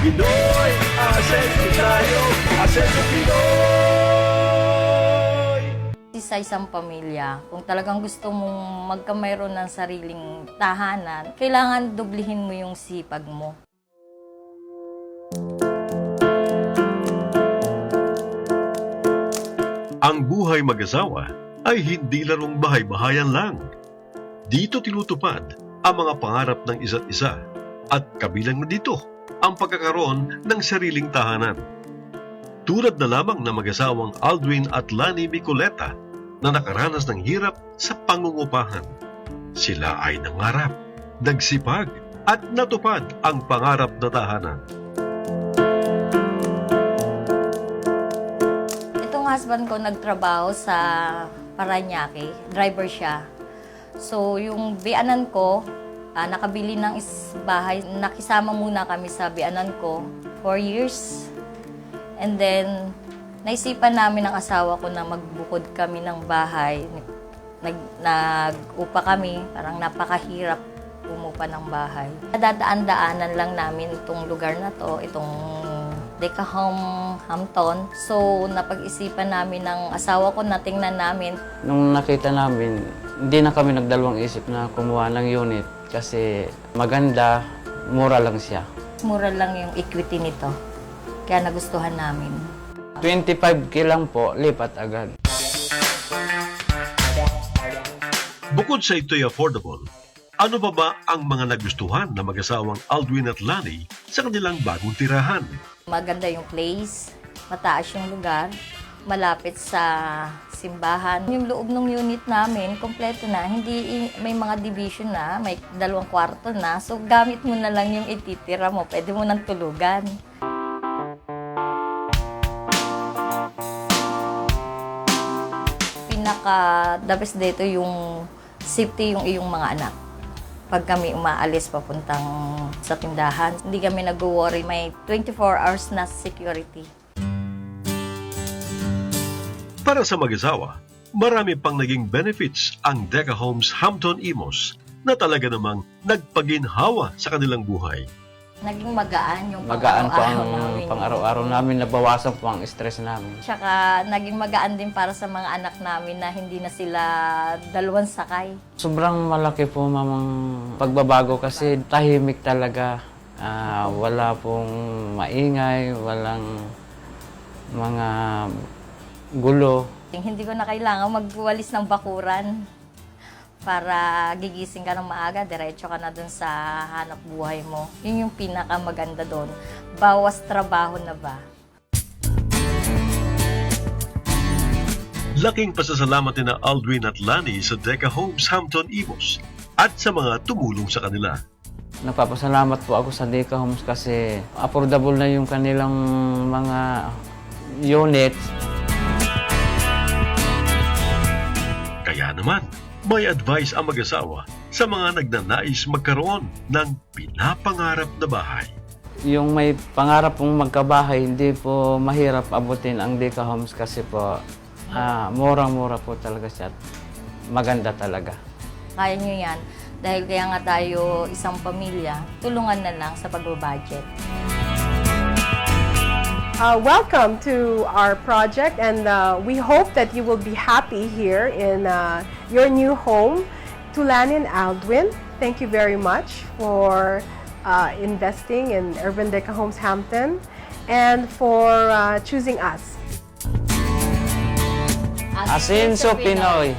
Pinoy, asenso tayo, asenso Pinoy! Sa isang pamilya, kung talagang gusto mong magkamayroon ng sariling tahanan, kailangan dublihin mo yung sipag mo. Ang buhay mag-asawa ay hindi larong bahay-bahayan lang. Dito tinutupad ang mga pangarap ng isa't isa at kabilang na dito ang pagkakaroon ng sariling tahanan. Tulad na lamang ng mag-asawang Aldwin at Lani Micoleta na nakaranas ng hirap sa pangungupahan. Sila ay nangarap, nagsipag at natupad ang pangarap na tahanan. Itong husband ko nagtrabaho sa Parañaque, driver siya. So yung bianan ko, nakabili ng bahay, nakisama muna kami sa bianan ko 4 years. And then, naisipan namin ng asawa ko na magbukod kami ng bahay. Nag-upa kami, parang napakahirap umupa ng bahay. Dadaan-daanan lang namin itong lugar na to, itong Decahome Hampton. So, napag-isipan namin ng asawa ko na tingnan namin. Nung nakita namin, hindi na kami nagdalawang isip na kumuha ng unit kasi maganda, mura lang siya. Mura lang yung equity nito. Kaya nagustuhan namin. 25K lang po, lipat agad. Bukod sa ito'y affordable, ano pa ba ang mga nagustuhan na mag-asawang Aldwin at Lani sa kanilang bagong tirahan? Maganda yung place, mataas yung lugar, malapit sa simbahan. Yung loob ng unit namin, kompleto na. Hindi may mga division na, may 2 kwarto na. So, gamit mo na lang yung ititira mo. Pwede mo nang tulugan. The best dito yung safety yung iyong mga anak. Pag kami umaalis papuntang sa tindahan, hindi kami nag-worry. May 24 hours na security. Para sa mag-asawa, marami pang naging benefits ang Deca Homes Hampton Imos na talaga namang nagpaginhawa sa kanilang buhay. Naging magaan yung Magaan po pang-araw-araw ang namin. pang-araw-araw namin, nabawasan po ang stress namin. Tsaka naging magaan din para sa mga anak namin na hindi na sila 2 sakay. Sobrang malaki po mamang pagbabago kasi tahimik talaga. Wala pong maingay, walang mga gulo. Hindi ko na kailangan magwalis ng bakuran para gigising ka ng maaga, diretso ka na dun sa hanap buhay mo. Yun yung pinakamaganda doon. Bawas trabaho na ba? Laking pasasalamat ni na Aldwin at Lani sa Deca Homes Hampton Imos at sa mga tumulong sa kanila. Nagpapasalamat po ako sa Deca Homes kasi affordable na yung kanilang mga units. Kaya naman, may advice ang mag-asawa sa mga nagnanais magkaroon ng pinapangarap na bahay. Yung may pangarap pong magkabahay, hindi po mahirap abutin ang Deca Homes kasi po murang-mura po talaga siya. Maganda talaga. Kaya nyo yan. Dahil kaya nga tayo isang pamilya, tulungan na lang sa pag-budget. Welcome to our project, and we hope that you will be happy here in your new home. To Lani and Aldwin, thank you very much for investing in Urban Deca Homes Hampton and for choosing us. Asenso Pinoy!